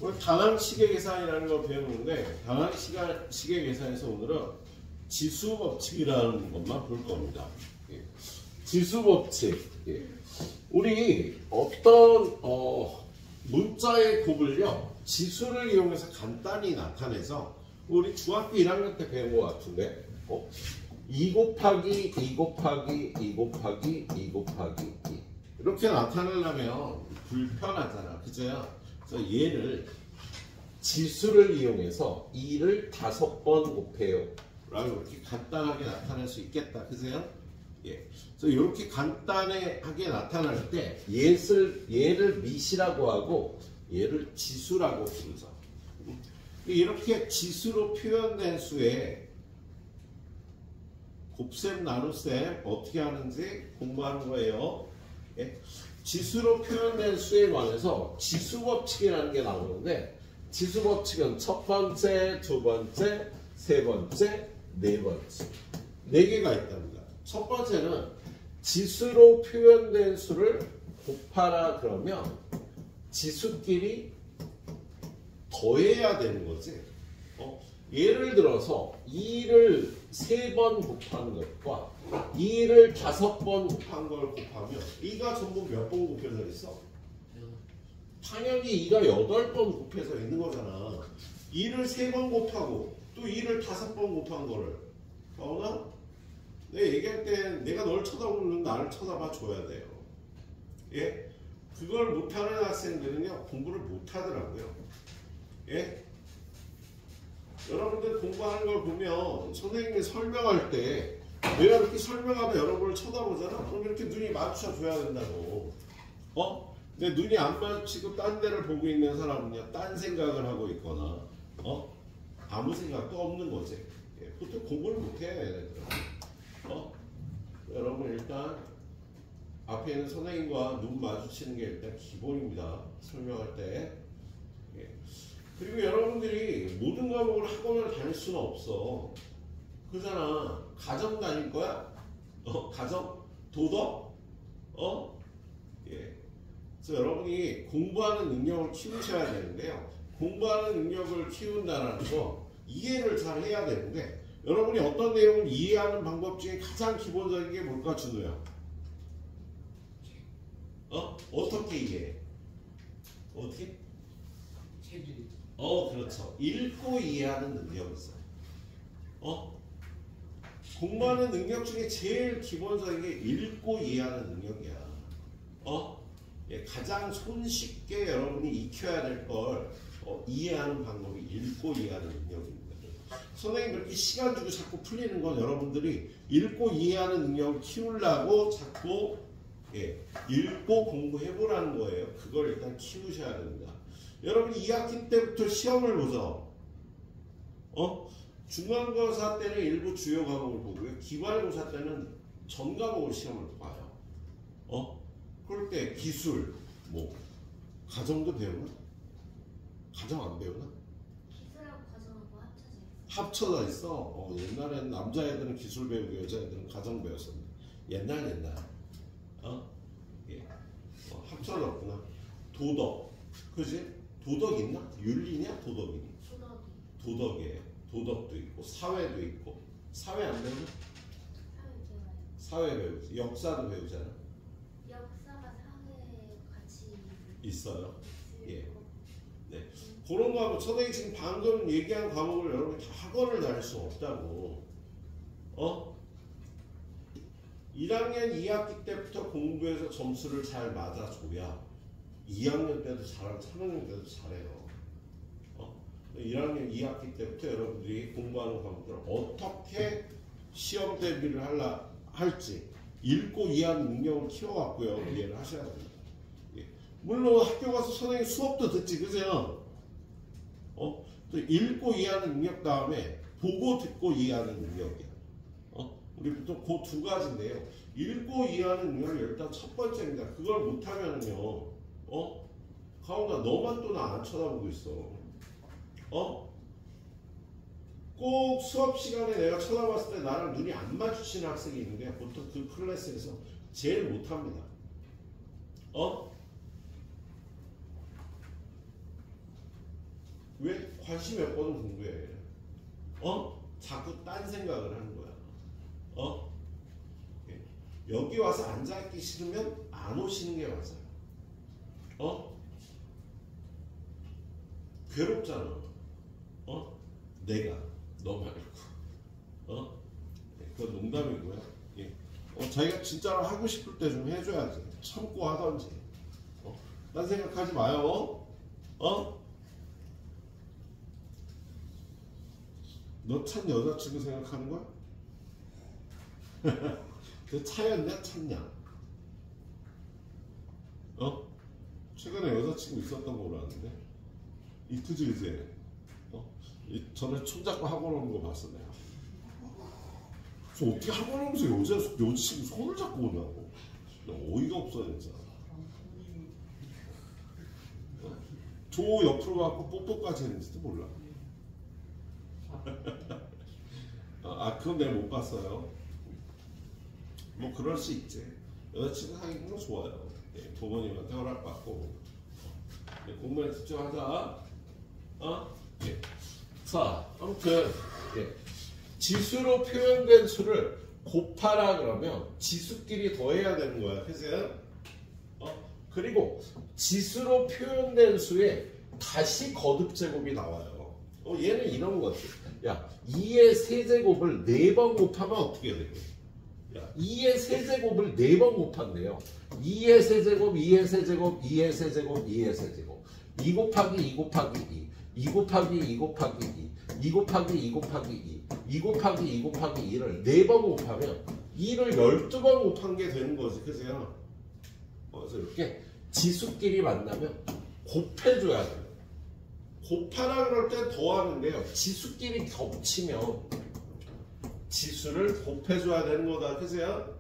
오늘 다항식의 계산이라는 걸 배우는데 다항식의 계산에서 오늘은 지수 법칙이라는 것만 볼 겁니다. 예. 지수 법칙. 예. 우리 어떤 문자의 곱을요 지수를 이용해서 간단히 나타내서 우리 중학교 1학년 때 배운 것 같은데 2 곱하기 2 곱하기 2 곱하기 2 곱하기 2 이렇게 나타내려면 불편하잖아, 그죠? 그래서 얘를 지수를 이용해서 2를 5번 곱해요 라고 이렇게 간단하게 나타낼 수 있겠다, 그죠? 예. 그래서 이렇게 간단하게 나타날 때 얘를 미시라고 하고 얘를 지수라고 부르죠. 이렇게 지수로 표현된 수에 곱셈 나눗셈 어떻게 하는지 공부하는 거예요. 예? 지수로 표현된 수에 관해서 지수 법칙이라는 게 나오는데 지수 법칙은 첫 번째, 두 번째, 세 번째, 네 번째 네 개가 있답니다. 첫 번째는 지수로 표현된 수를 곱하라 그러면 지수끼리 더해야 되는 거지. 예를 들어서 2를 3번 곱한 것과 2를 5번 곱한 걸 곱하면 2가 전부 몇 번 곱해져 있어? 당연히 2가 8번 곱해져 있는 거잖아. 2를 3번 곱하고 또 2를 5번 곱한 거를 가오나? 내가 얘기할 때 내가 널 쳐다보면 나를 쳐다봐 줘야 돼요. 예? 그걸 못하는 학생들은요 공부를 못하더라고요. 예? 여러분들 공부하는 걸 보면 선생님이 설명할 때 내가 이렇게 설명하면 여러분을 쳐다보잖아. 그럼 이렇게 눈이 마주쳐 줘야 된다고. 근데 눈이 안 마주치고 딴 데를 보고 있는 사람은요 딴 생각을 하고 있거나 아무 생각도 없는 거지. 예, 보통 공부를 못해 얘네들은. 여러분 일단 앞에 있는 선생님과 눈 마주치는 게 일단 기본입니다. 설명할 때. 예. 그리고 여러분들이 모든 과목을 학원을 다닐 수는 없어. 그잖아. 가정 다닐 거야? 가정? 도덕? 예. 그래서 여러분이 공부하는 능력을 키우셔야 되는데요. 공부하는 능력을 키운다는 거 이해를 잘 해야 되는데 여러분이 어떤 내용을 이해하는 방법 중에 가장 기본적인 게 뭘까, 준호야? 어떻게 이해해? 어떻게? 체질이. 그렇죠. 읽고 이해하는 능력이 있어요. 공부하는 능력 중에 제일 기본적인 게 읽고 이해하는 능력이야. 예, 가장 손쉽게 여러분이 익혀야 될 걸 이해하는 방법이 읽고 이해하는 능력입니다. 선생님이 그렇게 시간 주고 자꾸 풀리는 건 여러분들이 읽고 이해하는 능력을 키우려고 자꾸 읽고 공부해보라는 거예요. 그걸 일단 키우셔야 됩니다. 여러분이 2학기 때부터 시험을 보죠. 중간고사 때는 일부 주요 과목을 보고요. 기말고사 때는 전 과목을 시험을 봐요. 그럴 때 기술, 가정도 배우나? 가정 안 배우나? 기술하고 가정하고 합쳐져 있어. 옛날에는 남자애들은 기술 배우고 여자애들은 가정 배웠었는데 옛날 예. 합쳐졌구나. 도덕, 그지? 도덕 있나? 윤리냐? 도덕이니? 도덕이에요. 도덕도 있고 사회도 있고. 사회 안 배우나? 사회 배우지. 역사도 배우잖아. 역사가 사회에 같이 있어요. 예. 네. 그런 거 하고 선생님이 지금 방금 얘기한 과목을 여러분이 다 학원을 다닐 수 없다고. 1학년 2학기 때부터 공부해서 점수를 잘 맞아줘야 2학년 때도 잘하고 3학년 때도 잘해요. 1학년 2학기 때부터 여러분들이 공부하는 과목들을 어떻게 시험 대비를 할지 읽고 이해하는 능력을 키워갖고요 이해를 하셔야 됩니다. 예. 물론 학교 가서 선생님 수업도 듣지, 그죠? 또 읽고 이해하는 능력 다음에 보고 듣고 이해하는 능력이야. 우리 보통 그 두 가지인데요. 읽고 이해하는 능력이 일단 첫 번째입니다. 그걸 못하면은요, 가온아 너만 또 나 안 쳐다보고 있어. 꼭 수업 시간에 내가 쳐다봤을 때 나랑 눈이 안 마주치는 학생이 있는데 보통 그 클래스에서 제일 못합니다. 왜? 관심이 없거든 공부에. 자꾸 딴 생각을 하는 거야. 여기 와서 앉아있기 싫으면 안 오시는 게 맞아요. 괴롭잖아. 내가 너 말고. 그건 농담이고요. 예. 자기가 진짜로 하고 싶을 때 좀 해줘야지. 참고 하던지. 딴 생각하지 마요. 너 찬 여자친구 생각하는 거야? 그 차였냐 찼냐? 최근에 여자친구 있었던 거로 아는데 이쁘지 그지? 전에 손잡고 학원 오는 거 봤어 내가. 저 어떻게 학원 오면서 여자친구 손을 잡고 오냐고. 어이가 없어 진짜. 저 옆으로 가고 뽀뽀까지 했는지도 몰라. 그건 내가 못 봤어요. 뭐 그럴 수 있지. 여자친구 사귀는 거 좋아요. 부모님한테 허락받고 공부에 집중하자. 자, 아무튼 지수로 표현된 수를 곱하라 그러면 지수끼리 더해야 되는 거야. 그죠? 그리고 지수로 표현된 수에 다시 거듭제곱이 나와요. 얘는 이런 거지. 야, 2의 세제곱을 4번 곱하면 어떻게 돼? 야, 2의 세제곱을 4번 곱한대요. 2의 세제곱, 2의 세제곱, 2의 세제곱, 2의 세제곱. 2 곱하기 2 곱하기 2. 2 곱하기 2 곱하기 2. 2 곱하기 2 곱하기 2. 2 곱하기 2 곱하기 2를 4번 곱하면 2를 12번 곱한 게 되는 거지. 그죠? 그래서 이렇게 지수끼리 만나면 곱해줘야 돼요. 곱하라 그럴 때 더하는데요. 지수끼리 겹치면 지수를 곱해줘야 되는 거다. 그죠?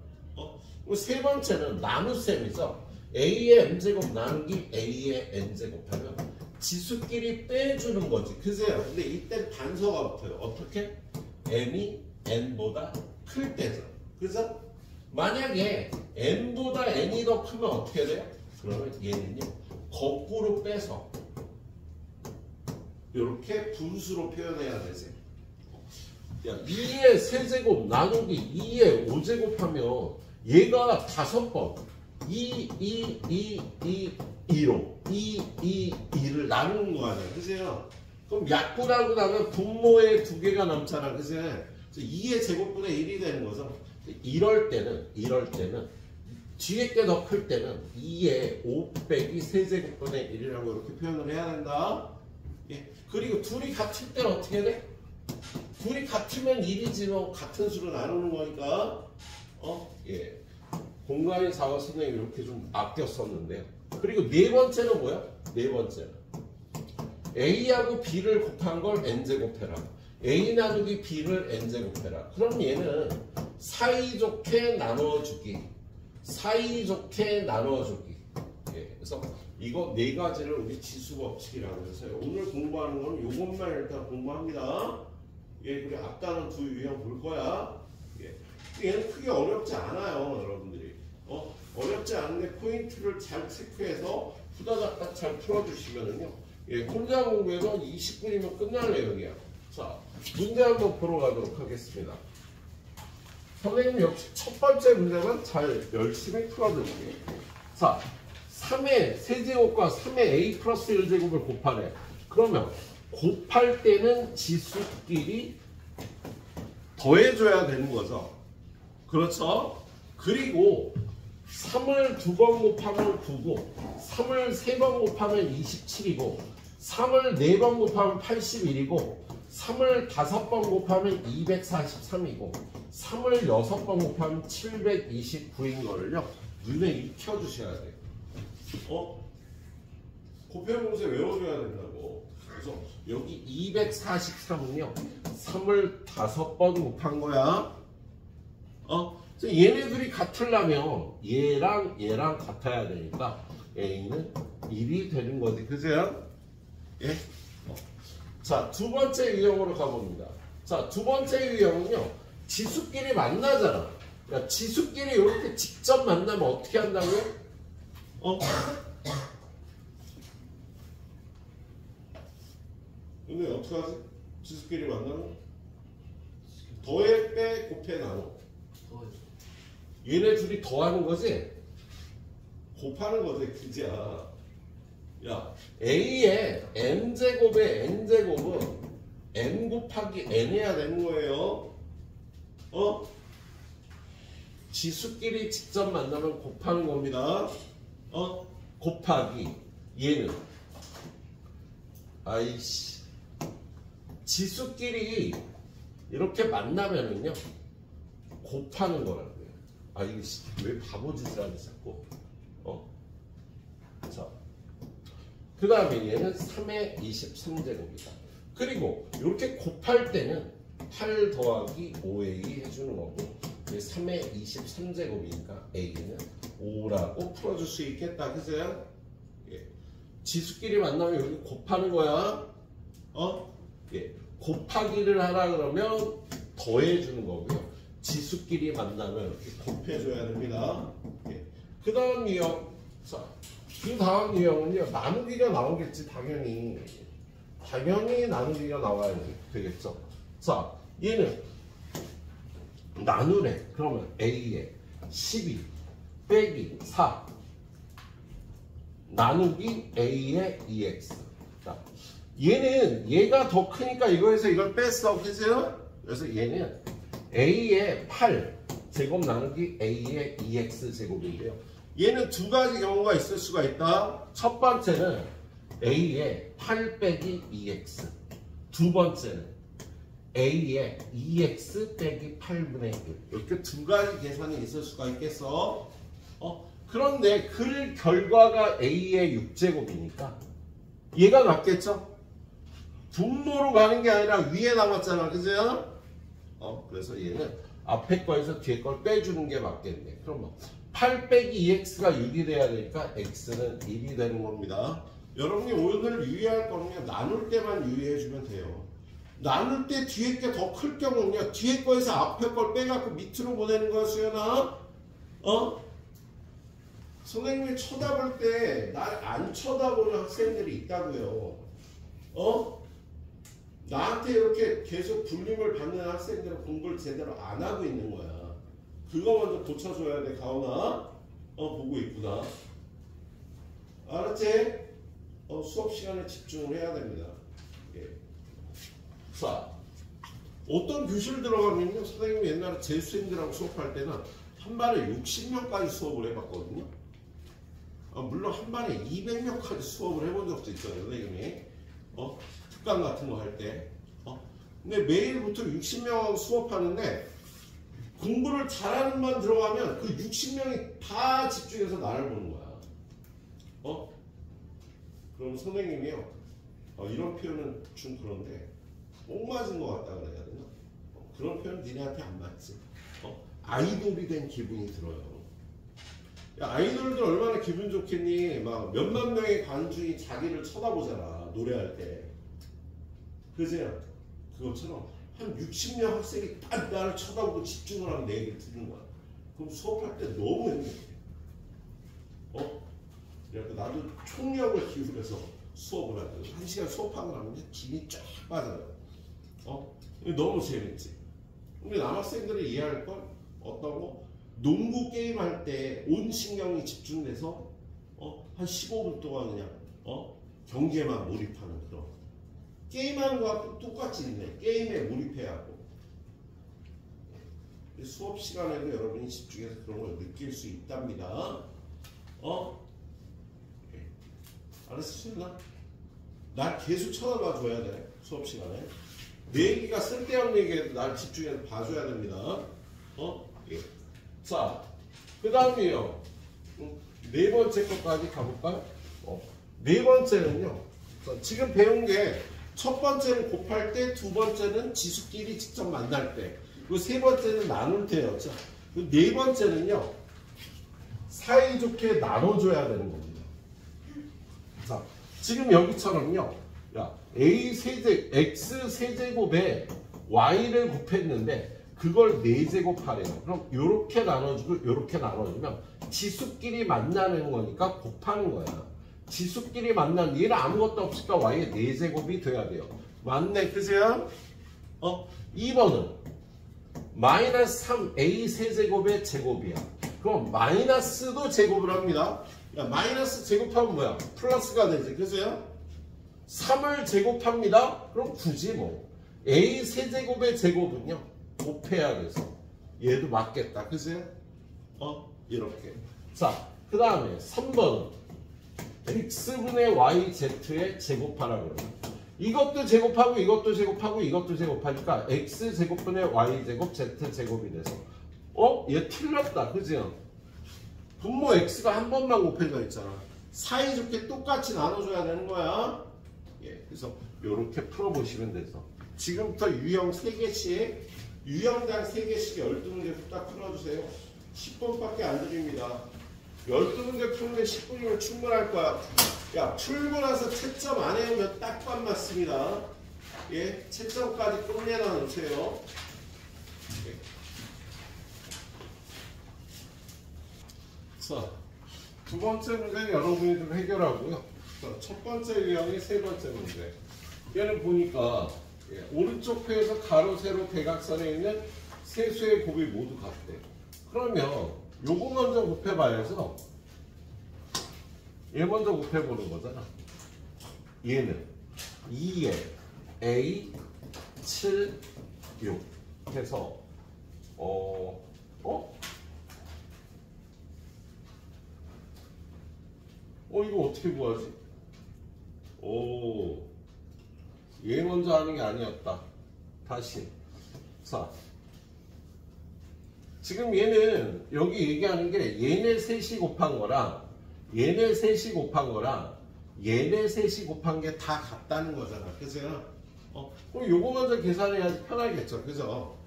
세 번째는 나눗셈이죠. A의 M제곱 나누기 A의 N제곱 하면 지수끼리 빼주는 거지. 그죠? 근데 이때 단서가 붙어요. 어떻게? M이 N보다 클 때죠. 그죠? 만약에 N보다 N이 더 크면 어떻게 돼요? 그러면 얘는요. 거꾸로 빼서 이렇게 분수로 표현해야 되지. 야, 2의 세제곱 나누기 2의 5제곱 하면 얘가 5번 2를 나누는 거 아니야. 그죠? 그럼 약분하고 나면 분모에 2개가 남잖아. 그죠? 2의 제곱분의 1이 되는 거죠. 이럴 때는 뒤에 게 더 클 때는 2의 5 빼기 세제곱분의 1이라고 이렇게 표현을 해야 된다. 그리고 둘이 같을 때는 어떻게 돼? 둘이 같으면 1이지 뭐 같은 수로 나누는 거니까 공간이 작아 선생님이 이렇게 좀 아껴 썼는데요. 그리고 네 번째는 뭐야? 네 번째는 A하고 B를 곱한 걸 N제곱해라. A 나누기 B를 N제곱해라. 그럼 얘는 사이좋게 나눠주기. 그래서 이거 네 가지를 우리 지수법칙이라고 해서요. 오늘 공부하는 건 이것만 일단 공부합니다. 그리고 앞단은 두 유형 볼 거야. 얘는 크게 어렵지 않아요, 여러분들이. 어렵지 않은데 포인트를 잘 체크해서 후다닥 잘 풀어주시면은요. 혼자 공부해서 20분이면 끝날 내용이야. 자, 문제 한번 보러 가도록 하겠습니다. 선생님 역시 첫 번째 문제만 잘 열심히 풀어드릴게요. 자, 3의 세제곱과 3의 a 플러스 1제곱을 곱하래. 그러면 곱할 때는 지수끼리 더해줘야 되는 거죠. 그렇죠? 그리고 3을 2번 곱하면 9고 3을 3번 곱하면 27이고 3을 4번 곱하면 81이고 3을 5번 곱하면 243이고 3을 6번 곱하면 729인 거를요. 눈에 익혀주셔야 돼요. 곱해보면서 외워줘야 된다고. 그래서 여기 243은요. 3을 5번 곱한 거야. 얘네들이 같으려면 얘랑 같아야 되니까 A는 1이 되는 거지. 그죠? 예? 자, 두 번째 유형으로 가봅니다. 자, 두 번째 유형은요. 지수끼리 만나잖아. 그러니까 지수끼리 이렇게 직접 만나면 어떻게 한다고요? 근데 어떡하지? 지수끼리 만나면 더해 빼 곱해 나눠. 얘네 둘이 더하는 거지? 곱하는 거지 그지야. 야 A의 n제곱의 n제곱은 n 곱하기 n이어야 되는 거예요. 지수끼리 직접 만나면 곱하는 겁니다. 곱하기 얘는 아이씨 지수끼리 이렇게 만나면은요 곱하는 거라고요. 아 이게 왜 바보짓을 하지 자꾸. 자, 그 다음에 얘는 3의 23제곱이다. 그리고 이렇게 곱할 때는 8 더하기 5a 해주는 거고 3의 23제곱이니까 a는 5라고 풀어줄 수 있겠다. 그죠? 예. 지수끼리 만나면 여기 곱하는 거야. 예. 곱하기를 하라 그러면 더해주는 거고요. 지수끼리 만나면 이렇게 곱해줘야 됩니다. 예. 그 다음 유형. 자, 그 다음 유형은요. 나누기가 나오겠지. 당연히 나누기가 나와야 되겠죠. 자, 얘는 나누래. 그러면 a에 12 빼기 4 나누기 a에 2x. 자, 얘는 얘가 더 크니까 이거에서 이걸 뺐어. 그죠? 그래서 얘는 a에 8 제곱 나누기 a에 2x 제곱인데요. 얘는 두 가지 경우가 있을 수가 있다. 첫 번째는 a에 8 빼기 2x. 두 번째는 a에 2x 빼기 8분의 1. 이렇게 두 가지 계산이 있을 수가 있겠어. 그런데 그 결과가 a의 6제곱이니까 얘가 낫겠죠? 분모로 가는 게 아니라 위에 남았잖아. 그죠? 그래서 얘는 앞에 거에서 뒤에 걸 빼주는 게 맞겠네. 그럼 뭐 8 빼기 2x가 6이 돼야 되니까 x는 1이 되는 겁니다. 여러분이 오늘 유의할 거는요. 나눌 때만 유의해주면 돼요. 나눌 때 뒤에 게 더 클 경우는요. 뒤에 거에서 앞에 걸 빼갖고 밑으로 보내는 거야. 수연아. 선생님이 쳐다볼 때 날 안 쳐다보는 학생들이 있다고요. 나한테 이렇게 계속 불림을 받는 학생들은 공부를 제대로 안 하고 있는 거야. 그거 먼저 고쳐줘야 돼. 가온아. 보고 있구나. 알았지? 수업 시간에 집중을 해야 됩니다. 예. 자, 어떤 교실 들어가면요. 선생님이 옛날에 재수생들하고 수업할 때는 한 반에 60명까지 수업을 해봤거든요. 물론 한 반에 200명까지 수업을 해본 적도 있어요. 선생님이. 특강 같은 거 할 때. 근데 매일부터 60명 수업하는데 공부를 잘하는 반 들어가면 그 60명이 다 집중해서 나를 보는 거야. 그럼 선생님이요. 이런 표현은 좀 그런데 목 맞은 것 같다 그래야 되나? 그런 표현 니네한테 안 맞지. 아이돌이 된 기분이 들어요. 야, 아이돌들 얼마나 기분 좋겠니? 막 몇만 명의 관중이 자기를 쳐다보잖아. 노래할 때. 그죠? 그것처럼 한 60명 학생이 딱 나를 쳐다보고 집중을 하고 내 얘기를 듣는 거야. 그럼 수업할 때 너무 행복해. 그래서 나도 총력을 기울여서 수업을 하거든. 1시간 수업하고 나면 김이 쫙 빠져요. 너무 재밌지. 근데 남학생들이 이해할 건 어떤 거? 농구 게임 할 때 온 신경이 집중돼서 한 15분 동안 그냥 경기에만 몰입하는 그런 게임하는 거하고 똑같이 있네. 게임에 몰입해야 하고. 수업 시간에도 여러분이 집중해서 그런 걸 느낄 수 있답니다. 알았어? 날 계속 쳐다봐 줘야 돼. 수업 시간에. 내 얘기가 쓸데없는 얘기해도 날 집중해서 봐줘야 됩니다. 예. 자, 그 다음이요. 네 번째 것까지 가볼까요? 네 번째는요. 지금 배운 게 첫 번째는 곱할 때, 두 번째는 지수끼리 직접 만날 때, 그리고 세 번째는 나눌 때였죠. 네 번째는요. 사이좋게 나눠줘야 되는 겁니다. 자, 지금 여기처럼요. 야, x 세제곱에 y를 곱했는데 그걸 4제곱하래요. 그럼 이렇게 나눠주고 이렇게 나눠주면 지수끼리 만나는 거니까 곱하는 거야. 지수끼리 만난 얘는 아무것도 없으니까 y의 4제곱이 돼야 돼요. 맞네, 그죠? 2번은 마이너스 3a 세제곱의 제곱이야. 그럼 마이너스도 제곱을 합니다. 야, 마이너스 제곱하면 뭐야? 플러스가 되지, 그죠? 3을 제곱합니다. 그럼 굳이 뭐 a 세제곱의 제곱은요 곱해야 돼서 얘도 맞겠다, 그죠? 이렇게. 자, 그 다음에 3번은 x분의 yz의 제곱하라 그러면 이것도 제곱하고 이것도 제곱하고 이것도 제곱하니까 x제곱분의 y제곱 z제곱이 돼서 얘 틀렸다, 그죠? 분모 x가 한 번만 곱해져 있잖아. 사이좋게 똑같이 나눠줘야 되는 거야. 예, 그래서 이렇게 풀어보시면 돼서 지금부터 유형 3개씩 유형당 3개씩 12문제 딱 풀어주세요. 10분밖에 안 드립니다. 12문제 푸는데 10분이면 충분할 거야. 야, 풀고 나서 채점 안 해오면 딱밤 맞습니다. 예, 채점까지 끝내놔 놓으세요. 예. 자, 두 번째 문제는 여러분이 좀 해결하고요. 자, 첫 번째 유형이 세 번째 문제. 얘는 보니까 오른쪽 표에서 가로, 세로, 대각선에 있는 세 수의 곱이 모두 같대. 그러면 요거 먼저 곱해봐야죠. 얘 먼저 곱해보는 거잖아. 얘는 2에 A 7 6 해서 이거 어떻게 구하지? 얘 먼저 하는 게 아니었다. 다시. 자, 지금 얘는 여기 얘기하는 게 얘네 셋이 곱한 거랑 얘네 셋이 곱한 거랑 얘네 셋이 곱한 게 다 같다는 거잖아. 그죠? 그럼 요거 먼저 계산해야지 편하겠죠. 그죠?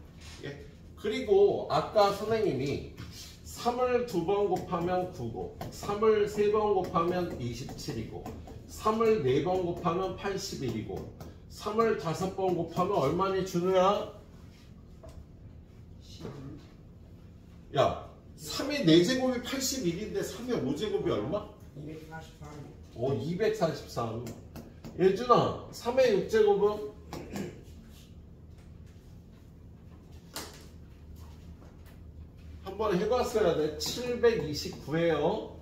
예. 그리고 아까 선생님이 3을 2번 곱하면 9고 3을 3번 곱하면 27이고 3을 4번 곱하면 81이고 3을 5번 곱하면 얼마니 준우야? 야, 3의 4제곱이 81인데 3의 5제곱이 얼마? 243. 243. 예준아, 3의 6제곱은? 한 번 해봤어야 돼. 729예요.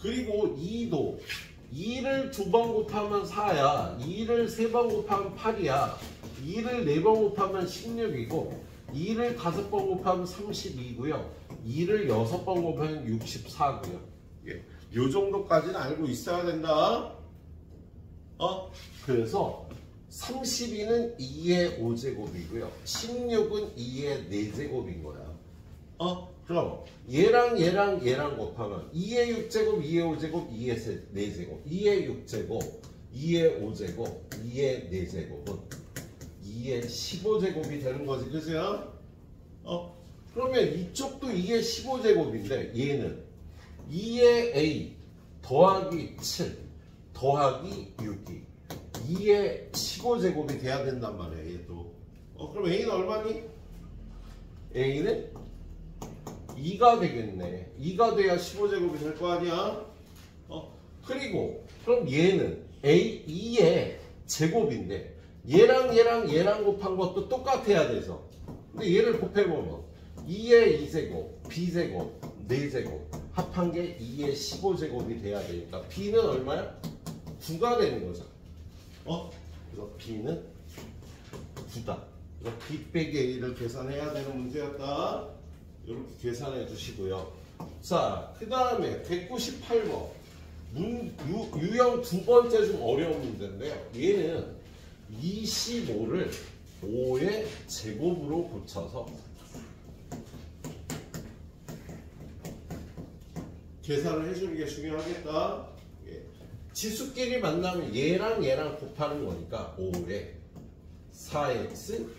그리고 2도 2를 2번 곱하면 4야. 2를 3번 곱하면 8이야. 2를 4번 곱하면 16이고 2를 5번 곱하면 32고요. 2를 6번 곱하면 64고요. 예. 요 정도까지는 알고 있어야 된다. 그래서 32는 2의 5제곱이고요. 16은 2의 4제곱인 거야. 그럼 얘랑 얘랑 얘랑 곱하면 2의 6제곱, 2의 5제곱, 2의 4제곱, 2의 6제곱, 2의 5제곱, 2의 4제곱은 2의 15제곱이 되는 거지, 그죠? 그러면 이쪽도 2의 15제곱인데 얘는 2의 A 더하기 7 더하기 6이 2의 15제곱이 돼야 된단 말이야, 얘도. 그럼 A는 얼마니? A는 2가 되겠네. 2가 돼야 15제곱이 될 거 아니야? 그리고 그럼 얘는 A 2의 제곱인데 얘랑 얘랑 얘랑 곱한 것도 똑같아야 돼서. 근데 얘를 곱해보면 2의 2제곱, B제곱, 4제곱 합한 게 2의 15제곱이 돼야 되니까 B는 얼마야? 9가 되는 거죠. 그래서 B는 9다. 그래서 B 빼기 A를 계산해야 되는 문제였다. 이렇게 계산해 주시고요. 자, 그 다음에 198번 유형 두 번째 중 어려운 문제인데요. 얘는 25를 5의 제곱으로 고쳐서 계산을 해주는 게 중요하겠다. 예. 지수끼리 만나면 얘랑 얘랑 곱하는 거니까 5에 4x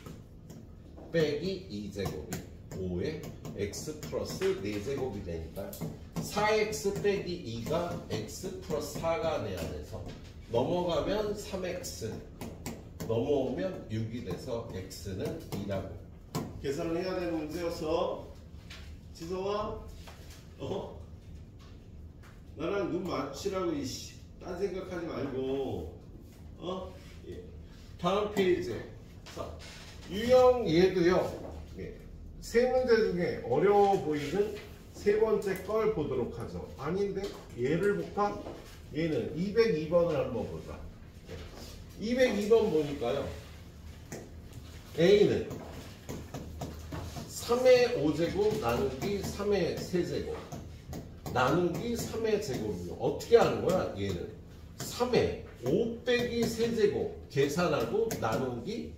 빼기 2제곱이 5에 x 플러스 4제곱이 되니까 4x 빼기 2가 x 플러스 4가 돼야 돼서 넘어가면 3x 넘어오면 6이 돼서 x는 2라고 계산을 해야 되는 문제여서 지성아 나랑 눈 맞추라고 이씨. 딴 생각하지 말고. 예. 다음 페이지. 자, 유형 얘도요. 예. 세 문제 중에 어려워 보이는 세 번째 걸 보도록 하죠. 아닌데 얘를 볼까? 얘는 202번을 한번 보자. 202번 보니까요. A는 3의 5제곱 나누기 3의 세제곱 나누기 3의 제곱이요. 어떻게 하는 거야? 얘는 3의 5 빼기 세제곱 계산하고 나누기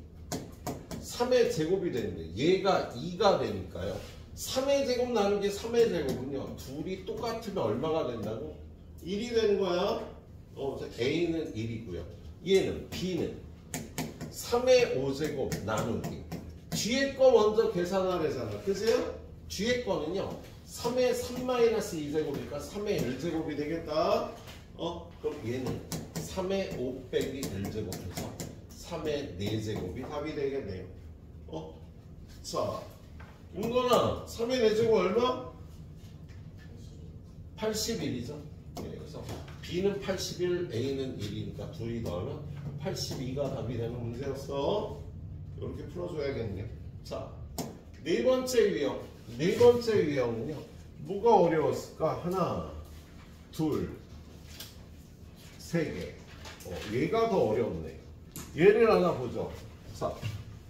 3의 제곱이 되는데 얘가 2가 되니까요. 3의 제곱 나누기 3의 제곱은요. 둘이 똑같으면 얼마가 된다고? 1이 되는 거야. A는 1이고요. 얘는 B는 3의 5제곱 나누기 뒤에 거 먼저 계산하래잖아. 그죠? 뒤에 거는요. 3의 3-2제곱이니까 3의 1제곱이 되겠다. 그럼 얘는 3의 5 빼기 1제곱해서 3의 4제곱이 답이 되겠네요. 자, 윤건아, 3의 4제곱 얼마? 81이죠. 네, 그래서 B는 81, A는 1이니까 둘이 더하면 82가 답이 되는 문제였어. 이렇게 풀어줘야겠네. 자, 네 번째 유형. 네 번째 유형은요. 뭐가 어려웠을까? 하나, 둘, 세 개. 얘가 더 어렵네. 얘를 하나 보죠. 자,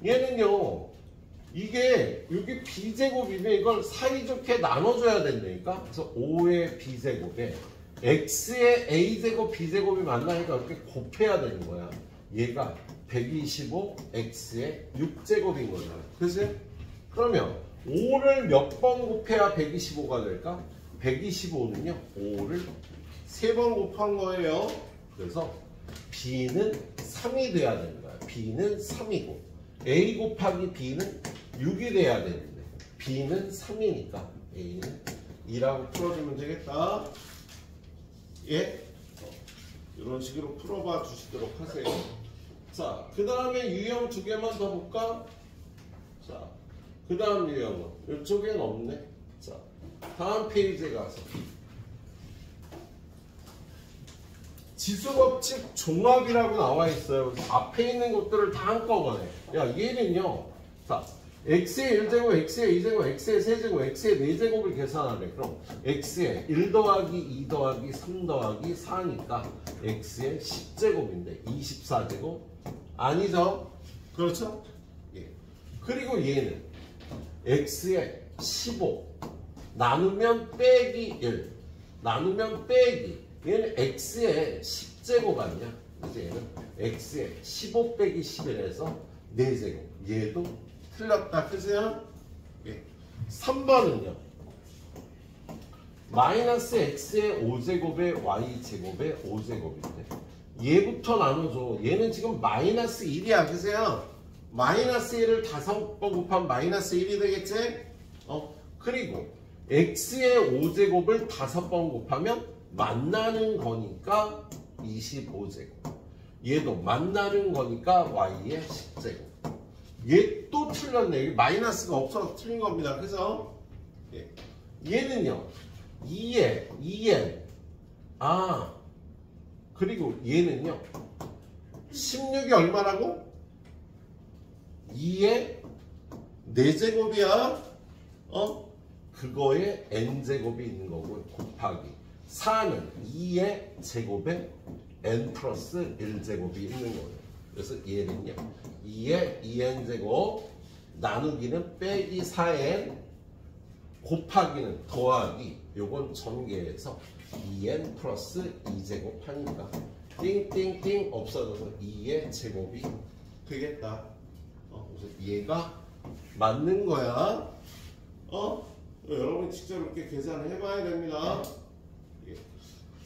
얘는요. 이게 여기 b제곱이면 이걸 사이좋게 나눠줘야 된다니까. 그래서 5의 b제곱에 x의 a제곱 b제곱이 만나니까 이렇게 곱해야 되는 거야. 얘가 125 x의 6제곱인 거잖아. 그치? 그러면 5를 몇 번 곱해야 125가 될까? 125는요 5를 3번 곱한 거예요. 그래서 b는 3이 돼야 되는 거야. b는 3이고 a 곱하기 b는 6이 돼야 되는데 b는 3이니까 a는 2라고 풀어주면 되겠다. 예? 이런 식으로 풀어봐 주시도록 하세요. 자, 그 다음에 유형 두 개만 더 볼까? 자, 그 다음 유형은 이쪽엔 없네. 자, 다음 페이지에 가서 지수법칙 종합이라고 나와 있어요. 앞에 있는 것들을 다 한꺼번에. 야, 얘는요. 자, x의 1제곱, x의 2제곱, x의 세제곱, x의 4제곱을 계산하래. 그럼 x의 1 더하기 2 더하기 3 더하기 4니까 x의 10제곱인데 24제곱? 아니죠? 그렇죠? 예. 그리고 얘는 x의 15 나누면 빼기 1 나누면 빼기 얘는 x의 10제곱 아니야? 그래서 얘는 x의 15 빼기 11에서 4제곱. 얘도 틀렸다. 그죠? 예. 3번은요. 마이너스 x의 5제곱에 y제곱에 5제곱인데 얘부터 나눠줘. 얘는 지금 마이너스 1이야. 그죠? 마이너스 1을 5번 곱하면 마이너스 1이 되겠지? 그리고 x의 5제곱을 5번 곱하면 만나는 거니까 25제곱. 얘도 만나는 거니까 y의 10제곱. 얘 또 틀렸네. 여기 마이너스가 없어서 틀린 겁니다. 그죠? 예. 얘는요. 2n. 그리고 얘는요. 16이 얼마라고? 2의 4제곱이야. 그거에 n제곱이 있는 거고 곱하기 4는 2의 제곱에 n 플러스 1제곱이 있는 거예요. 그래서 얘는요. 2의 2n제곱 나누기는 빼기 4n 곱하기는 더하기 요건 전개해서 2n 플러스 2제곱 하니까 띵띵띵 없어져서 2의 제곱이 되겠다. 그래서 얘가 맞는 거야. 여러분 직접 이렇게 계산을 해봐야 됩니다.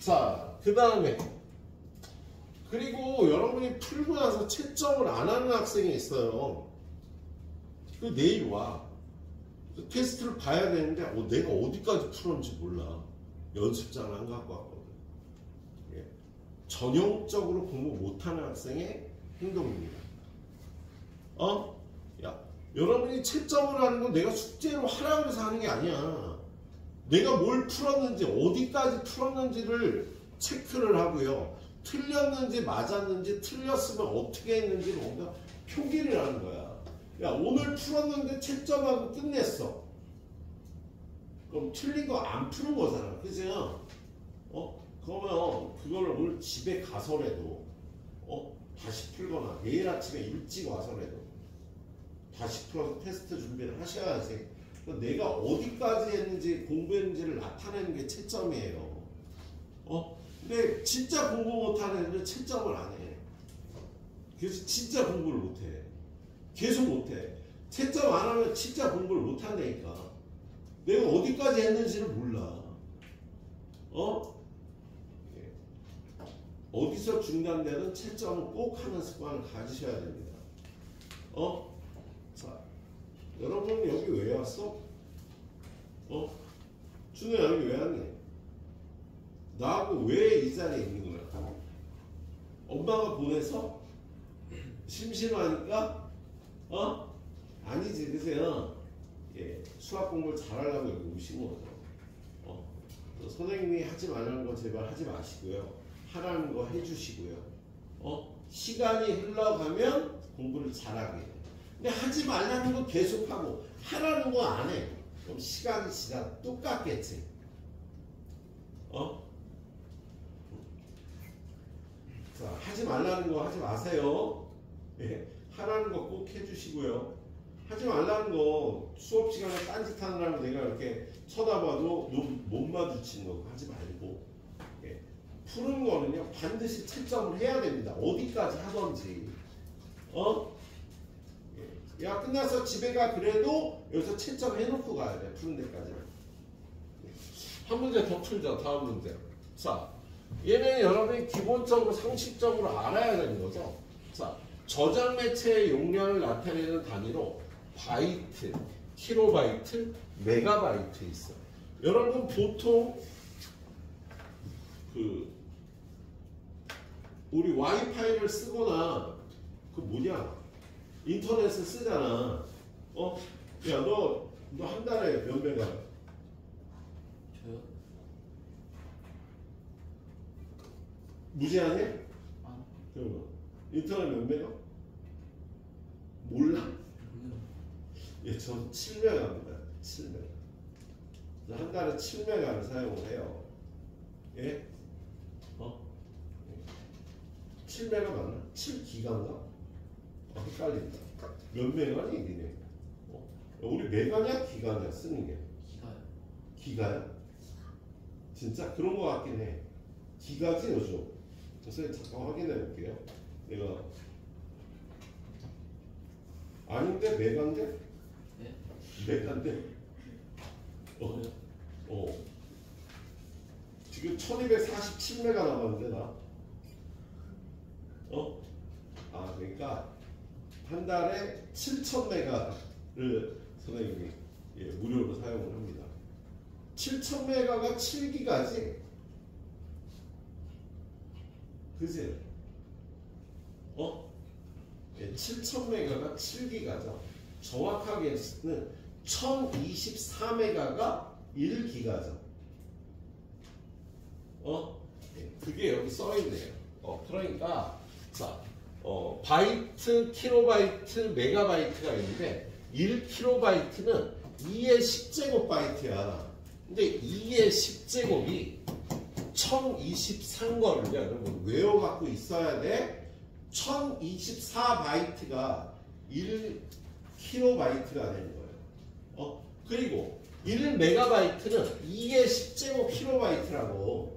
자, 그 다음에 그리고 여러분이 풀고 나서 채점을 안 하는 학생이 있어요. 그 내일 와. 테스트를 봐야 되는데 내가 어디까지 풀었는지 몰라. 연습장을 안 갖고 왔거든. 예. 전형적으로 공부 못하는 학생의 행동입니다. 야, 여러분이 채점을 하는 건 내가 숙제로 하라고 해서 하는 게 아니야. 내가 뭘 풀었는지 어디까지 풀었는지를 체크를 하고요. 틀렸는지 맞았는지 틀렸으면 어떻게 했는지 뭔가 표기를 하는 거야. 야 오늘 풀었는데 채점하고 끝냈어. 그럼 틀린 거 안 푸는 거잖아. 그죠? 그러면 그걸 오늘 집에 가서라도 다시 풀거나 내일 아침에 일찍 와서라도 다시 풀어서 테스트 준비를 하셔야지. 내가 어디까지 했는지 공부했는지를 나타내는 게 채점이에요. 근데 진짜 공부 못하는 애들은 채점을 안 해. 그래서 진짜 공부를 못해. 계속 못해. 채점 안 하면 진짜 공부를 못한다니까. 내가 어디까지 했는지를 몰라. 어디서 중단되든 채점은 꼭 하는 습관을 가지셔야 됩니다. 자, 여러분 여기 왜 왔어? 준우야 여기 왜 왔니? 나하고 왜 이 자리에 있는 거야? 엄마가 보내서? 심심하니까? 아니지, 그세요? 예, 수학 공부를 잘하려고 여기 오신 거죠. 선생님이 하지 말라는 거 제발 하지 마시고요. 하라는 거 해주시고요. 시간이 흘러가면 공부를 잘하게 해요. 근데 하지 말라는 거 계속하고 하라는 거 안 해. 그럼 시간이 지나 똑같겠지. 자, 하지 말라는 거 하지 마세요. 예, 하라는 거 꼭 해주시고요. 하지 말라는 거 수업 시간에 딴짓하느라고 내가 이렇게 쳐다봐도 못 마주치는 거 하지 말고, 예, 푸는 거는요 반드시 채점을 해야 됩니다. 어디까지 하던지. 예, 야 끝나서 집에 가 그래도 여기서 채점 해놓고 가야 돼. 푸는 데까지. 한 문제 더 풀자. 다음 문제. 자, 얘는 여러분이 기본적으로 상식적으로 알아야 되는 거죠. 자, 저장 매체의 용량을 나타내는 단위로 바이트, 킬로바이트, 메가바이트 있어요. 여러분 보통 우리 와이파이를 쓰거나 뭐냐 인터넷을 쓰잖아. 야 너 한 달에 몇 메가? 저요? 무제한해? 그러면 인터넷 몇 메가? 몰라? 예, 전 7메가입니다. 7메가. 한 달에 7메가를 사용을 해요. 예? 7메가 맞나? 7기가인가? 헷갈린다. 몇 메가니 니네? 우리 메가냐 기가냐 쓰는 게? 기가요. 기가야? 진짜 그런 거 같긴 해. 기가지 요즘. 선생님 잠깐 확인해 볼게요. 내가 아닌데 메가인데? 네? 메가인데? 지금 1247메가 남았는데 나? 그러니까 한 달에 7000메가를 선생님이 무료로 사용을 합니다. 7000메가가 7기가지? 그지? 7000메가가 7기가죠. 정확하게는 1024메가가 1기가죠. 그게 여기 써있네요. 그러니까 자, 바이트, 킬로바이트, 메가바이트가 있는데 1킬로바이트는 2의 10제곱 바이트야. 근데 2의 10제곱이 1023거를 여러분 외워갖고 있어야 돼. 1024바이트가 1킬로바이트가 되는 거예요. 그리고 1메가바이트는 2의 10제곱 킬로바이트라고.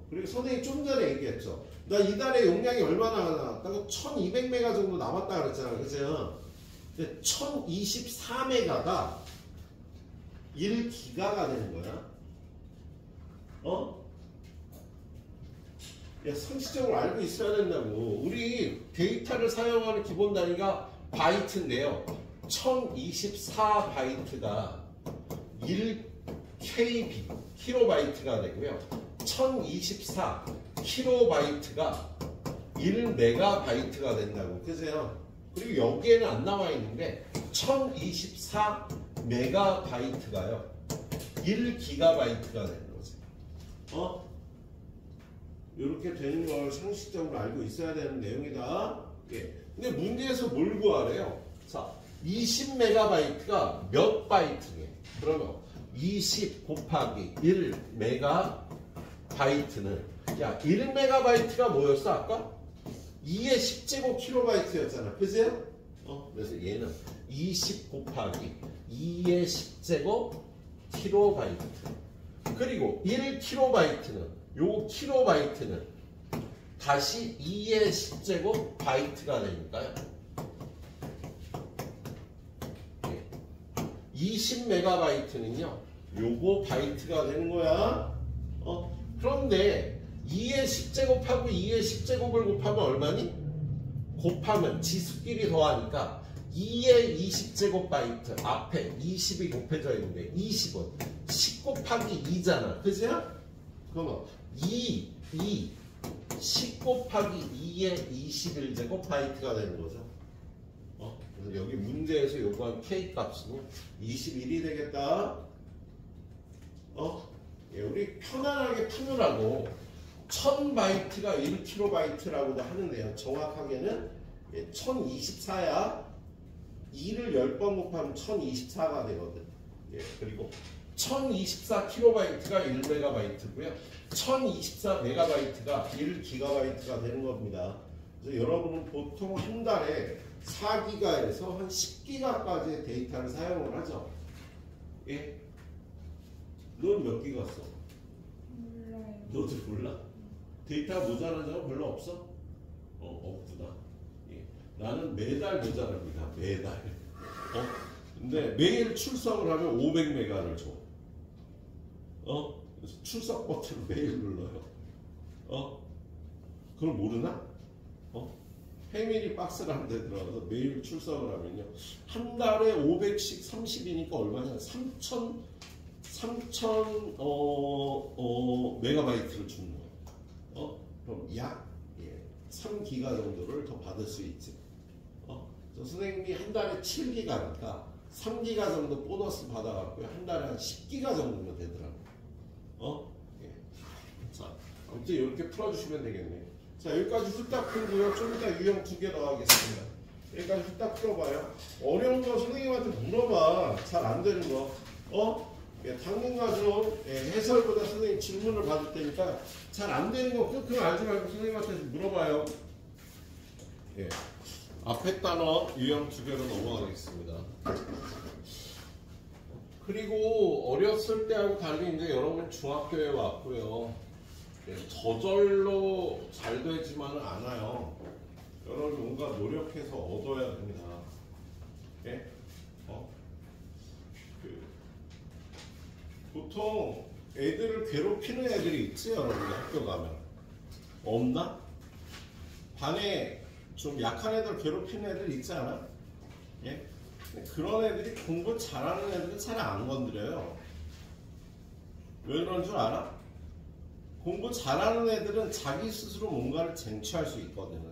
그리고 선생님이 좀 전에 얘기했죠. 나 이달에 용량이 얼마나 남았다고? 1200메가 정도 남았다 그랬잖아. 그죠? 근데 1024메가가 1기가가 되는 거야. 야, 상식적으로 알고 있어야 된다고. 우리 데이터를 사용하는 기본 단위가 바이트인데요. 1024바이트가 1KB, 킬로바이트가 되고요. 1024 킬로바이트가 1메가바이트가 된다고. 그래서요. 그리고 여기에는 안 나와 있는데 1024 메가바이트가요. 1기가바이트가 되는 거지. 이렇게 되는 걸 상식적으로 알고 있어야 되는 내용이다. 예. 근데 문제에서 뭘 구하래요? 자, 20메가바이트가 몇 바이트냐? 그러면 20 곱하기 1메가바이트는 야, 1메가바이트가 뭐였어 아까? 2의 10제곱 킬로바이트였잖아. 그죠? 그래서 얘는 20 곱하기 2의 10제곱 킬로바이트. 그리고 1킬로바이트는 요 킬로바이트는 다시 2의 10제곱 바이트가 되니까요. 20메가바이트는요. 요거 바이트가 되는 거야. 그런데 2의 10제곱하고 2의 10제곱을 곱하면 얼마니? 곱하면 지수끼리 더하니까 2의 20제곱 바이트 앞에 20이 곱해져 있는데 20은 10 곱하기 2잖아. 그죠? 그러면 10 곱하기 2의 21제곱 바이트가 되는 거죠. 그래서 여기 문제에서 요구한 K 값은 21이 되겠다. 예, 우리 편안하게 푸느라고 1000바이트가 1kB라고도 하는데요. 정확하게는 1024야. 2를 10번 곱하면 1024가 되거든. 예, 그리고 1024kB가 1MB고요. 1024MB가 1GB가 되는 겁니다. 그래서 여러분은 보통 한 달에 4기가에서 한 10기가까지의 데이터를 사용을 하죠. 예? 넌 몇 기가 써? 몰라요. 너도 몰라? 데이터가 모자란 적은 별로 없어? 없구나. 예. 나는 매달 모자랍니다. 매달. 근데 매일 출석을 하면 500메가를 줘. 그래서 출석 버튼을 매일 눌러요. 그럼 모르나? 패밀리 박스라는 데 들어가서 매일 출석을 하면요. 한 달에 500씩 30이니까 얼마냐? 3,000 메가바이트를 주는 거예요. 그럼 약 3기가 정도를 더 받을 수 있지. 선생님이 한 달에 7기가니까 3기가 정도 보너스 받아갖고 한 달에 한 10기가 정도면 되더라고요. 예. 자, 아무튼 이렇게 풀어주시면 되겠네요. 자, 여기까지 후딱 풀고요. 좀 이따 유형 2개 더 하겠습니다. 여기까지 후딱 풀어봐요. 어려운 거 선생님한테 물어봐. 잘 안 되는 거. 예, 당근가중 해설보다 선생님 질문을 받을 테니까 잘 안 되는 거 끄끄 알지 말고 선생님한테 물어봐요. 예. 앞에 단어 유형 2개로 넘어가겠습니다. 그리고 어렸을 때하고 달리 이제 여러분 중학교에 왔고요. 예, 저절로 잘 되지만은 않아요. 여러분 뭔가 노력해서 얻어야 됩니다. 예? 보통 애들을 괴롭히는 애들이 있지, 여러분 학교 가면. 없나? 반에 좀 약한 애들 괴롭히는 애들 있지 않아? 예? 그런 애들이 공부 잘하는 애들은 잘 안 건드려요. 왜 그런 줄 알아? 공부 잘하는 애들은 자기 스스로 뭔가를 쟁취할 수 있거든.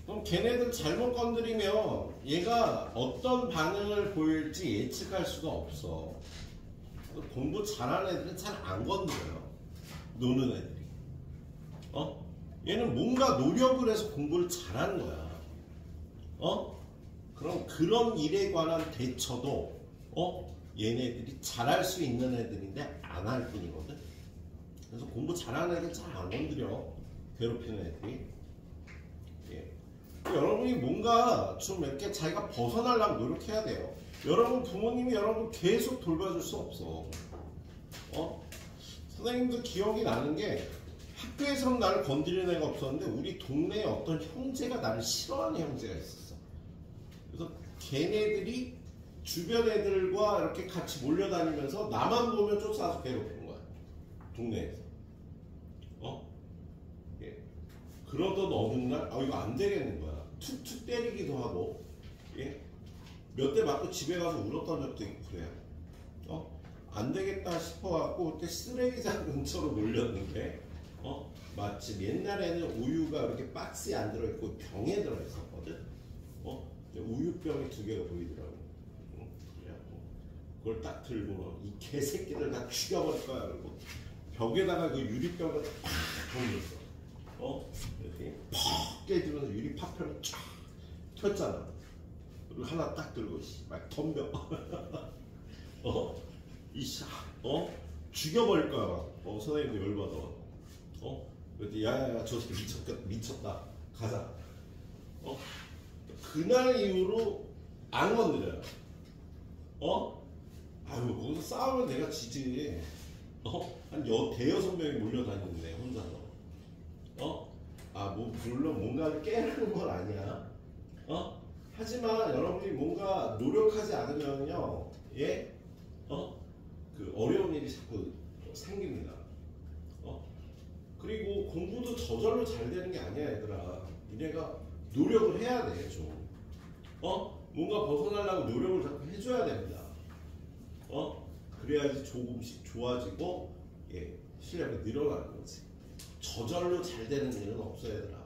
그럼 걔네들 잘못 건드리면 얘가 어떤 반응을 보일지 예측할 수가 없어. 공부 잘하는 애들은 잘 안 건드려요. 노는 애들이. 얘는 뭔가 노력을 해서 공부를 잘하는 거야. 그럼 그런 일에 관한 대처도 얘네들이 잘할 수 있는 애들인데 안 할 뿐이거든. 그래서 공부 잘하는 애들 잘 안 건드려. 괴롭히는 애들이. 예. 여러분이 뭔가 좀 이렇게 자기가 벗어나려고 노력해야 돼요. 여러분 부모님이 여러분 계속 돌봐줄 수 없어. 선생님도 기억이 나는 게 학교에서는 나를 건드리는 애가 없었는데 우리 동네에 어떤 형제가 나를 싫어하는 형제가 있었어. 그래서 걔네들이 주변 애들과 이렇게 같이 몰려다니면서 나만 보면 쫓아와서 괴롭히는 거야. 동네에서. 예. 그러던 어느 날 이거 안 되겠는 거야. 툭툭 때리기도 하고, 예? 몇 대 맞고 집에 가서 울었던 적도 있고 그래요. 안 되겠다 싶어갖고 그때 쓰레기장 근처로 몰렸는데, 마침 옛날에는 우유가 이렇게 박스에 안 들어있고 병에 들어있었거든. 우유병이 2개가 보이더라고. 그래갖고 그걸 딱 들고 이 개새끼를 다 죽여버릴 거야. 그리고 벽에다가 그 유리병을 팍 돌렸어. 이렇게 퍽 깨지면서 유리 파편을 쫙 켰잖아. 그리고 하나 딱 들고 막 덤벼. 이씨, 죽여버릴 거야. 선생님도 열받아. 그랬더니 야야야 저 새끼 미쳤다. 가자. 그날 이후로 안 건드려요. 아유 거기서 싸우면 내가 지지. 한 대여섯 명이 몰려다니는데 혼자서. 뭐 물론 뭔가를 깨는 건 아니야. 하지만 여러분이 뭔가 노력하지 않으면요, 예, 그 어려운 일이 자꾸 생깁니다. 그리고 공부도 저절로 잘 되는 게 아니야, 얘들아. 니네가 노력을 해야 돼, 좀. 뭔가 벗어나려고 노력을 자꾸 해줘야 됩니다. 그래야지 조금씩 좋아지고, 예, 실력이 늘어나는 거지. 저절로 잘 되는 일은 없어, 얘들아.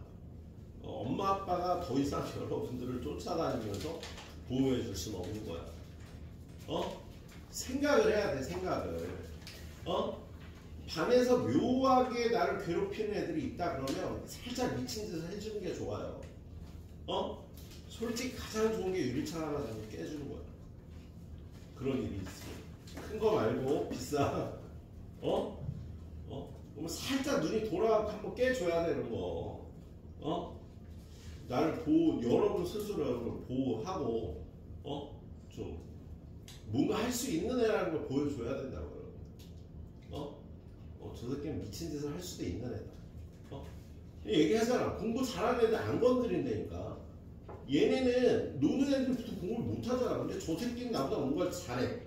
엄마 아빠가 더 이상 여러분들을 쫓아다니면서 보호해 줄 수는 없는 거야. 생각을 해야 돼, 생각을. 반에서 묘하게 나를 괴롭히는 애들이 있다 그러면 살짝 미친 짓을 해주는 게 좋아요. 솔직히 가장 좋은 게 유리창 하나 정도 깨주는 거야. 그런 일이 있어. 큰 거 말고 비싼. 그러면 살짝 눈이 돌아가고 한번 깨줘야 되는 거. 나를 여러분 스스로 여러분을 보호하고, 좀, 뭔가 할 수 있는 애라는 걸 보여줘야 된다고, 여러분. 저 새끼는 미친 짓을 할 수도 있는 애다. 얘기하잖아. 공부 잘하는 애들 안 건드린다니까. 얘네는 노는 애들부터 공부를 못 하잖아. 근데 저 새끼는 나보다 뭔가 잘해.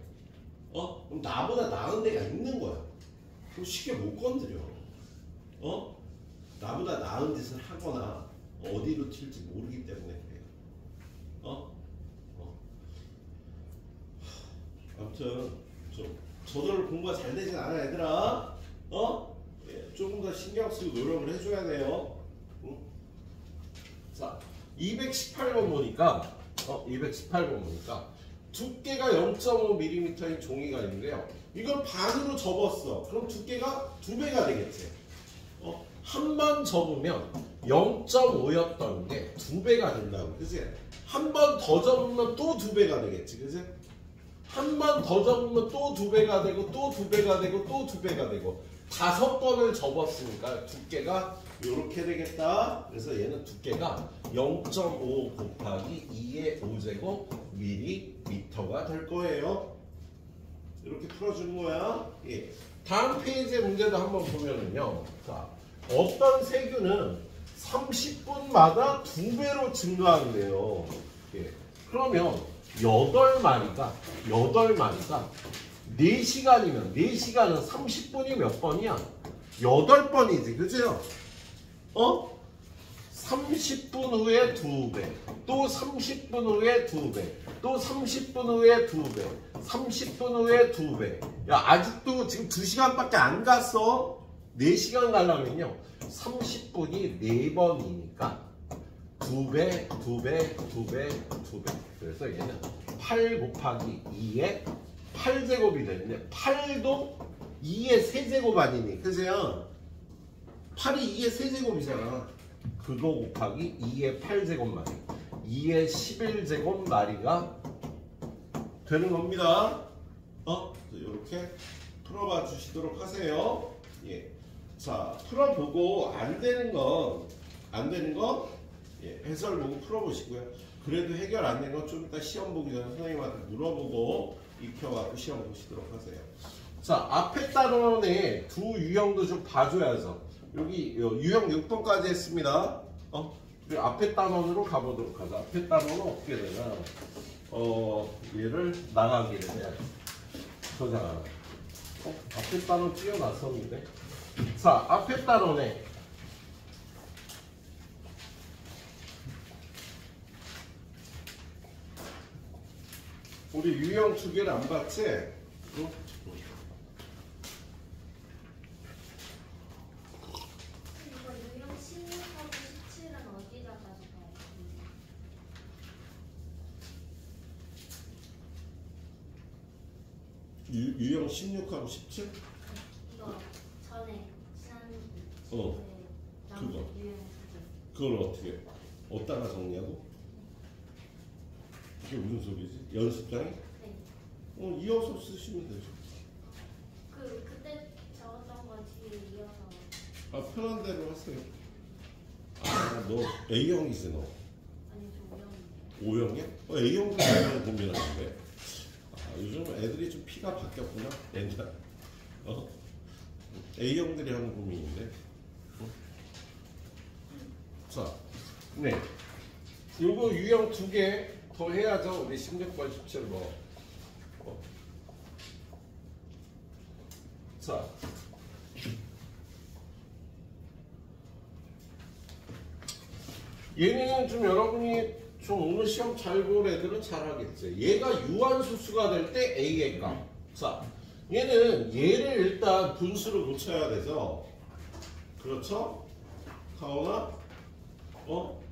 그럼 나보다 나은 애가 있는 거야. 그럼 쉽게 못 건드려. 나보다 나은 짓을 하거나, 어디로 튈지 모르기 때문에 그래요. 아무튼 좀 저절로 공부가 잘 되진 않아, 얘들아. 예, 조금 더 신경 쓰고 노력을 해줘야 돼요. 자, 218번 보니까 218번 보니까 두께가 0.5mm인 종이가 있는데요. 이걸 반으로 접었어. 그럼 두께가 2배가 되겠지. 한 번 접으면 0.5였던 게 2배가 된다고. 그치? 한 번 더 접으면 또 2배가 되겠지. 그치? 한 번 더 접으면 또 2배가 되고, 또 2배가 되고, 또 2배가 되고. 5번을 접었으니까 두께가 이렇게 되겠다. 그래서 얘는 두께가 0.5 곱하기 2의 5제곱 밀리미터가 될 거예요. 이렇게 풀어주는 거야. 예. 다음 페이지의 문제도 한번 보면은요. 자, 어떤 세균은 30분마다 2배로 증가한대요. 예. 그러면 8마리가 4시간이면 4시간은 30분이 몇 번이야? 8번이지. 그죠? 30분 후에 2배, 또 30분 후에 2배, 또 30분 후에 2배, 30분 후에 2배. 야, 아직도 지금 2시간밖에 안 갔어. 4시간 가려면요 30분이 4번이니까 2배, 2배, 2배, 2배. 그래서 얘는 8 곱하기 2의 8제곱이 되는데 8도 2의 세제곱 아니니? 그죠? 8이 2의 세제곱이잖아. 그거 곱하기 2의 8제곱마리, 2의 11제곱마리가 되는 겁니다. 이렇게 풀어봐 주시도록 하세요. 예. 자, 풀어보고 안 되는 건 예, 해설 보고 풀어보시고요. 그래도 해결 안 된 건 좀 이따 시험 보기 전에 선생님한테 물어보고 익혀갖고 시험 보시도록 하세요. 자, 앞에 단원의 두 유형도 좀 봐줘야죠. 여기 유형 6번까지 했습니다. 그리고 앞에 단원으로 가보도록 하자. 앞에 단원은 어떻게 되나? 얘를 나가기를 해야지. 저장하라. 앞에 단원 띄워놨었는데. 자, 앞에 단원에 우리 유형 2개를 안 봤지? 응? 이거 유형 16하고 17은 어디다 가져가요? 유형 16하고 17? 이거 전에 지난 어, 나온 그거. 유형 그걸 어떻게 어디다가 정리하고? 이게 무슨 소리지? 연습장에? 네. 이어서 쓰시면 되죠. 그때 적었던 거 뒤에 이어서 편한 대로 하세요. 너 A형이지 너? 아니 저 O형인데요. O형이야? A형도 A형 고민하는데. 요즘 애들이 좀 피가 바뀌었구나. 옛날. A형들이 하는 고민인데. 자, 네. 요거 유형 2개 더 해야죠. 우리 16번 17 뭐. 자. 얘는 좀 여러분이 좀 오늘 시험 잘 볼 애들은 잘하겠지. 얘가 유한수수가 될 때 A의 값. 자, 얘는 얘를 일단 분수로 놓쳐야 되죠. 그렇죠? 가온아?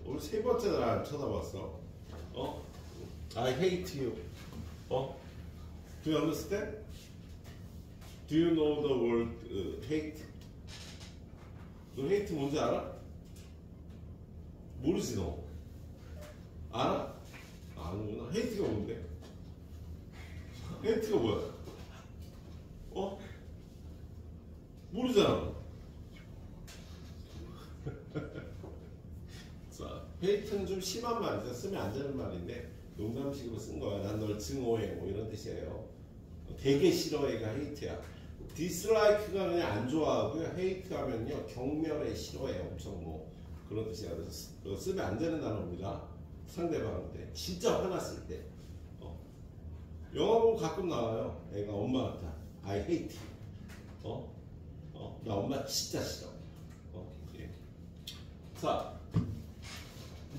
우리 세 번째 날 안 쳐다봤어. I hate you. Do you understand? Do you know the word hate? 너 hate 뭔지 알아? 모르지 너? 알아? 아는구나. 헤이트가 뭔데? 헤이트가 뭐야? 모르잖아. 자, 헤이트는 좀 심한 말이죠. 쓰면 안 되는 말인데 농담식으로 쓴 거야. 난 널 증오해 뭐 이런 뜻이에요. 되게 싫어해가 헤이트야. 디슬라이크가 그냥 안 좋아하고요. 헤이트 하면요 경멸에 싫어해 엄청 뭐 그런 뜻이야. 그래서 쓰면 안 되는 단어입니다. 상대방한테 진짜 화났을 때. 영화 보면 가끔 나와요. 애가 엄마한테 I hate you. 나 엄마 진짜 싫어. 예. 자,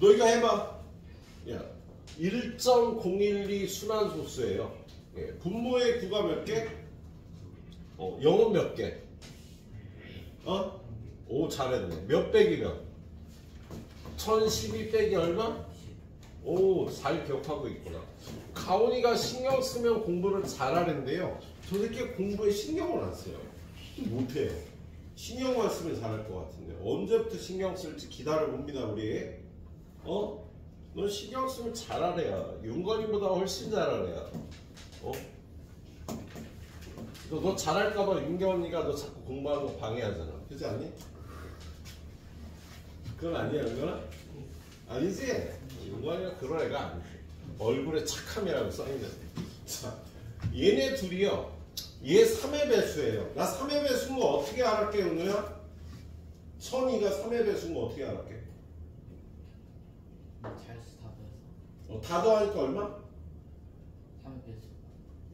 너 이거 해봐. 야, 1.012 순환소수예요. 예. 분모의 구가 몇 개? 0은 몇 개? 오, 잘했네. 몇 빼기면? 1012 빼기 얼마? 오, 잘 기억하고 있구나. 가온이가 신경 쓰면 공부를 잘하는데요. 저 새끼 공부에 신경을 안 써요. 못해요. 신경만 쓰면 잘할 것 같은데 언제부터 신경 쓸지 기다려봅니다 우리. 넌 신경 쓰면 잘하래야. 윤건이보다 훨씬 잘하래야. 너 잘할까봐 윤경언니가 너 자꾸 공부하는 거 방해하잖아. 그렇지 않니? 그건 아니야 윤건아? 아니지? 윤건이가 그런 애가 아니지. 얼굴에 착함이라고 써있는데. 자, 얘네 둘이요. 얘 3의 배수예요. 나 3의 배수인 거 어떻게 알았게 은우야? 선이가 3의 배수인 거 어떻게 알았게? 잘수 다 더해서 다 더하니까 얼마? 3의 배수.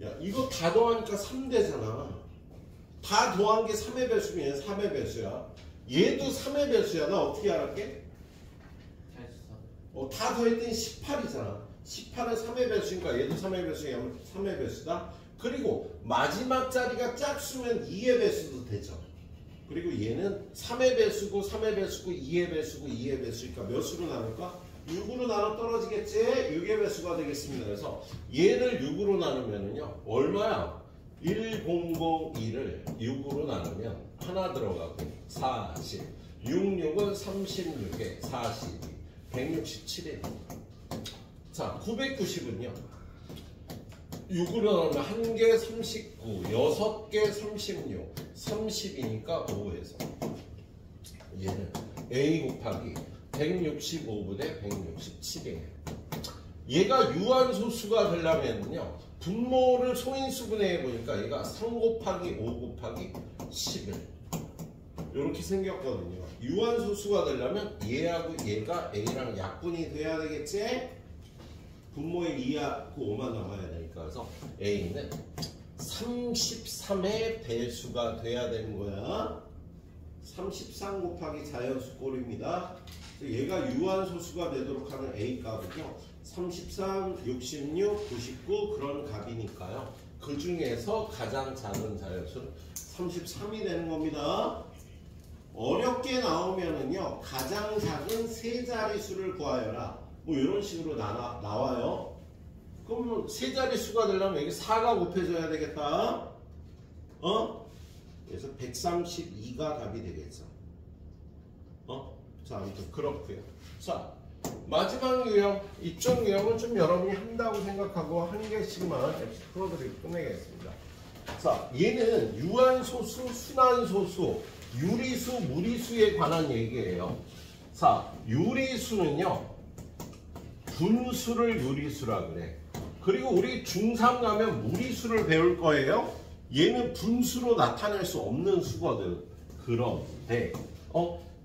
야, 이거 다 더하니까 3대잖아. 다 더한 게 3의 배수면 얘는 3의 배수야. 얘도 3의 배수야. 나 어떻게 알았게? 잘수 다 다 더했더니 18이잖아. 18은 3의 배수니까 얘도 3의 배수야. 3의 배수다. 그리고 마지막 자리가 짝수면 2의 배수도 되죠. 그리고 얘는 3의 배수고 3의 배수고 2의 배수고 2의 배수니까 몇 수로 나눌까? 6으로 나눠 떨어지겠지? 6의 배수가 되겠습니다. 그래서 얘를 6으로 나누면은요 얼마야? 1001을 6으로 나누면 하나 들어가고 40 66은 36에 42 167에 자 990은요 6으로 나누면 1개 39 6개 36 30이니까 5에서 얘는 A 곱하기 165분의 167이에요. 얘가 유한소수가 되려면요 분모를 소인수분해 해보니까 얘가 3 곱하기 5 곱하기 11 이렇게 생겼거든요. 유한소수가 되려면 얘하고 얘가 A랑 약분이 돼야 되겠지? 분모에 2하고 5만 남아야 되니까. 그래서 A는 33의 배수가 돼야 되는 거야. 33 곱하기 자연수 꼴입니다. 얘가 유한소수가 되도록 하는 A 값은요 33, 66, 99 그런 값이니까요. 그 중에서 가장 작은 자연수는 33이 되는 겁니다. 어렵게 나오면은요 가장 작은 세 자릿수를 구하여라 뭐 이런 식으로 나와요. 그러면 세 자릿수가 되려면 여기 4가 곱해져야 되겠다. 그래서 132가 답이 되겠죠. 자, 아무튼 그렇고요. 자, 마지막 유형, 이쪽 유형은 좀 여러분이 한다고 생각하고 한 개씩만 풀어드리고 끝내겠습니다. 자, 얘는 유한소수, 순한소수, 유리수, 무리수에 관한 얘기예요. 자, 유리수는요, 분수를 유리수라 그래. 그리고 우리 중3 가면 무리수를 배울 거예요. 얘는 분수로 나타낼 수 없는 수거든. 그런데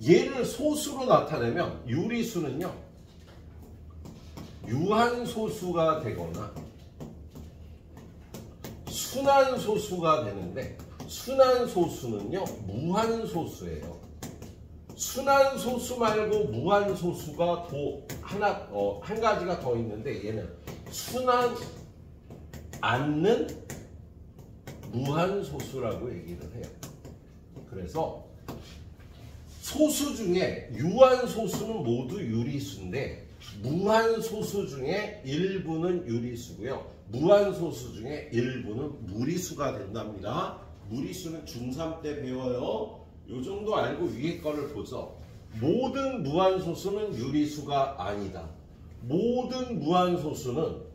얘를 소수로 나타내면 유리수는요, 유한소수가 되거나 순한소수가 되는데, 순한소수는요 무한소수예요. 순한소수 말고 무한소수가 한 가지가 더 있는데, 얘는 순한 않는 무한소수라고 얘기를 해요. 그래서 소수 중에 유한소수는 모두 유리수인데, 무한소수 중에 일부는 유리수고요, 무한소수 중에 일부는 무리수가 된답니다. 무리수는 중3 때 배워요. 요 정도 알고 위에 거를 보죠. 모든 무한소수는 유리수가 아니다. 모든 무한소수는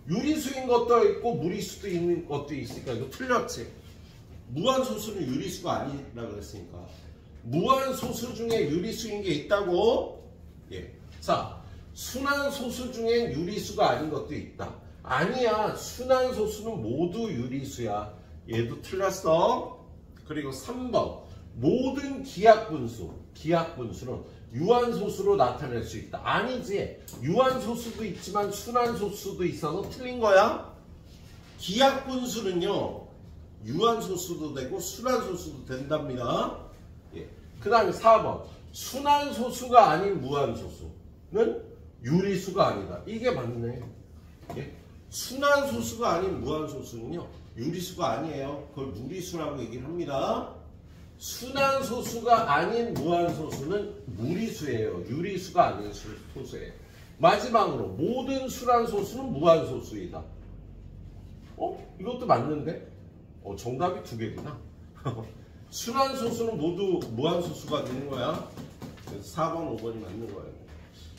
유리수인 것도 있고 무리수도 있는 것도 있으니까 이거 틀렸지. 무한소수는 유리수가 아니라 그랬으니까. 무한소수 중에 유리수인 게 있다고? 예. 자, 순한소수 중엔 유리수가 아닌 것도 있다. 아니야, 순한소수는 모두 유리수야. 얘도 틀렸어. 그리고 3번, 모든 기하분수, 기하분수는 유한소수로 나타낼 수 있다. 아니지, 유한소수도 있지만 순한소수도 있어서 틀린 거야. 기하분수는요, 유한소수도 되고 순한소수도 된답니다. 예. 그 다음에 4번, 순한소수가 아닌 무한소수는 유리수가 아니다. 이게 맞네. 예? 순한소수가 아닌 무한소수는요, 유리수가 아니에요. 그걸 무리수라고 얘기를 합니다. 순한소수가 아닌 무한소수는 무리수예요. 유리수가 아닌 소수예요. 마지막으로 모든 순한소수는 무한소수이다. 이것도 맞는데? 정답이 두 개구나. 순한소수는 모두 무한소수가 되는 거야. 그래서 4번, 5번이 맞는 거예요.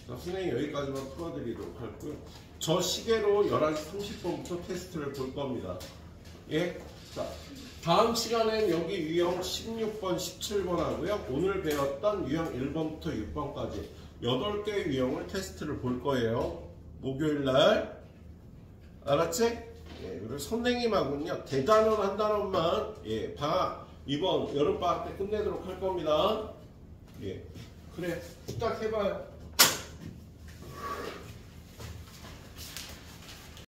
자, 선생님 여기까지만 풀어드리도록 할고요. 저 시계로 11시 30분부터 테스트를 볼 겁니다. 예? 자, 다음 시간엔 여기 유형 16번, 17번 하고요. 오늘 배웠던 유형 1번부터 6번까지 8개의 유형을 테스트를 볼 거예요. 목요일날. 알았지? 예, 그리고 선생님하고는요, 대단원 한 단원만, 예, 이번 여름방학 때 끝내도록 할 겁니다. 예, 그래, 부탁해봐요.